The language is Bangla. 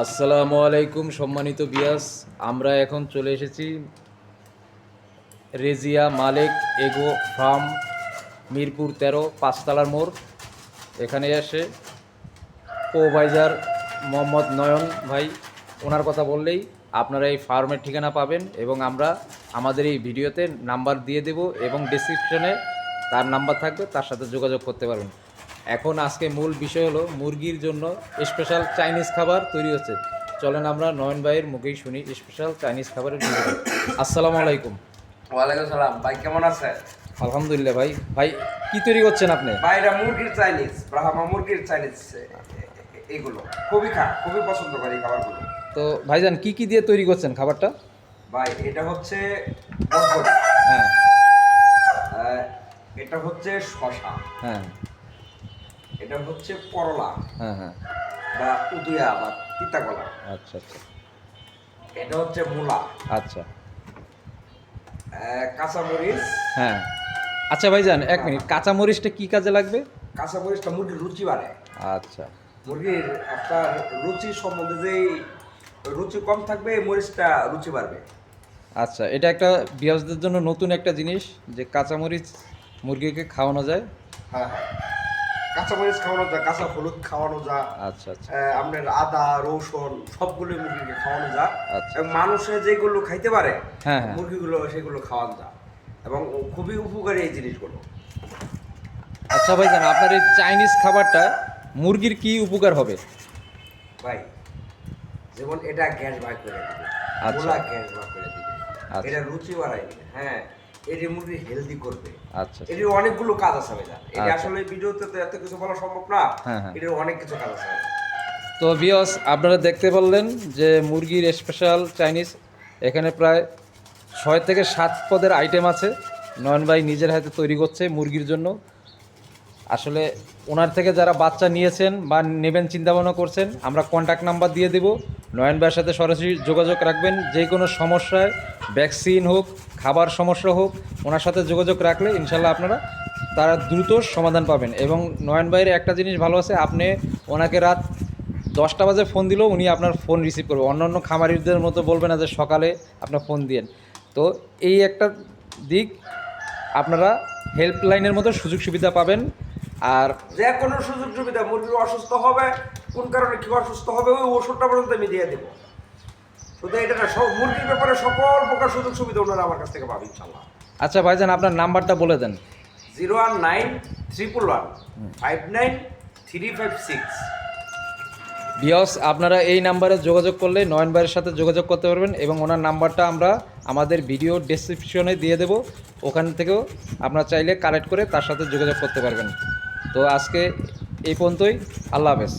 আসসালামু আলাইকুম সম্মানিত বিয়াস, আমরা এখন চলে এসেছি রেজিয়া মালেক এগো ফার্ম, মিরপুর 13 পাঁচতলার মোড়। এখানে এসে প্রোভাইজার মোহাম্মদ নয়ন ভাই, ওনার কথা বললেই আপনারা এই ফার্মের ঠিকানা পাবেন এবং আমরা আমাদের এই ভিডিওতে নাম্বার দিয়ে দেব এবং ডেসক্রিপশনে তার নাম্বার থাকবে, তার সাথে যোগাযোগ করতে পারবেন। এখন আজকে মূল বিষয় হলো মুরগির জন্য স্পেশাল চাইনিজ খাবার তৈরি হচ্ছে। চলেন আমরা নয়ন ভাইয়ের মুখেই শুনি স্পেশাল চাইনিজ খাবারের ভিডিও। আসসালামু আলাইকুম। ওয়ালাইকুম সালাম ভাই, কেমন আছেন? আলহামদুলিল্লাহ ভাই। ভাই কি তৈরি করছেন আপনি? ভাই এটা মুরগির চাইনিজ, ব্রাহ্মা মুরগির চাইনিজ। এগুলো খুবই পছন্দ করি খাবারগুলো। তো ভাইজান কি কি দিয়ে তৈরি করছেন খাবারটা? ভাই এটা হচ্ছে বরবটি, হ্যাঁ এটা হচ্ছে শশা, হ্যাঁ এটা হচ্ছে করলা হ্যাঁ হ্যাঁ বা উদুয়া বা তিতা কলা, আচ্ছা আচ্ছা এটা হচ্ছে মূলা, আচ্ছা কাঁচামরিচ। হ্যাঁ আচ্ছা ভাইজান এক মিনিট, কাঁচামরিচটা কি কাজে লাগবে? কাঁচামরিচটা মুরগির রুচি বাড়ায়। আচ্ছা মুরগির আপনার রুচি সম্বন্ধে যেই রুচি কম থাকবে, এই মরিচটা রুচি বাড়বে। আচ্ছা, এটা একটা বিয়াসদের জন্য নতুন একটা জিনিস যে কাঁচামরিচ মুরগিকে খাওয়ানো যায়। হ্যাঁ হ্যাঁ, কাঁচামরিচ খাওয়ানো যায়, কাঁচা হলুদ খাওয়ানো যায়, আচ্ছা আচ্ছা আপনার আদা রসুন সবগুলো মুরগিকে খাওয়ানো যায়। আচ্ছা। এবং মানুষে যেগুলো খাইতে পারে হ্যাঁ হ্যাঁ মুরগিগুলো সেগুলো খাওয়ানো যায় এবং খুবই উপকারী এই জিনিসগুলো। আচ্ছা ভাইজান, আপনার এই চাইনিজ খাবারটা মুরগির কি উপকার হবে? ভাই যেমন এটা গ্যাস বার করে দিবে, আচ্ছা। মূলা গ্যাস বার করে দিবে, আচ্ছা। এটা রুচি বাড়াই দিবে, হ্যাঁ এটি মুরগি হেলদি করবে। আচ্ছা এটির অনেকগুলো কাজ আছে ভাইজান, এটি আচ্ছা। আসলে ভিডিওতে তো এত কিছু বলা সম্ভব না। হ্যাঁ হ্যাঁ। এটির অনেক কিছু কাজ আছে। তো বিয়স, আপনারা দেখতে পারলেন যে মুরগির স্পেশাল চাইনিজ, এখানে প্রায় 6 থেকে 7 পদের আইটেম আছে। নয়ন ভাই নিজের হাতে তৈরি করছে মুরগির জন্য। আসলে ওনার থেকে যারা বাচ্চা নিয়েছেন বা নেবেন চিন্তাভাবনা করছেন, আমরা কন্ট্যাক্ট নাম্বার দিয়ে দেব। নয়ন ভাইয়ের সাথে সরাসরি যোগাযোগ রাখবেন। যে কোনো সমস্যায়, ভ্যাকসিন হোক, খাবার সমস্যা হোক, ওনার সাথে যোগাযোগ রাখলে ইনশাল্লাহ আপনারা তারা দ্রুত সমাধান পাবেন। এবং নয়ন ভাইয়ের একটা জিনিস ভালো আছে, আপনি ওনাকে রাত 10টা বাজে ফোন দিলেও উনি আপনার ফোন রিসিভ করবে। অন্যান্য খামারিদের মতো বলবে না যে সকালে আপনার ফোন দিয়েন। তো এই একটা দিক, আপনারা হেল্পলাইনের মতো সুযোগ সুবিধা পাবেন। আর যে কোনো সুযোগ সুবিধা, মুরগির অসুস্থ হবে, কোন কারণে কি অসুস্থ হবে, ওই ওষুধটা পর্যন্ত আমি দিয়ে দেবো। শুধু এটা না, সব মুরগির ব্যাপারে সকল প্রকার সুযোগ সুবিধা ওনারা আমার কাছ থেকে পাবে ইনশাল্লাহ। আচ্ছা ভাইজান, আপনার নাম্বারটা বলে দেন। 01911593556। বিয়স, আপনারা এই নাম্বারে যোগাযোগ করলে নয়ন ভাইয়ের সাথে যোগাযোগ করতে পারবেন এবং ওনার নাম্বারটা আমরা আমাদের ভিডিও ডেসক্রিপশনে দিয়ে দেব। ওখান থেকেও আপনারা চাইলে কালেক্ট করে তার সাথে যোগাযোগ করতে পারবেন। তো আজকে এই পর্যন্তই, আল্লাহ হাফেজ।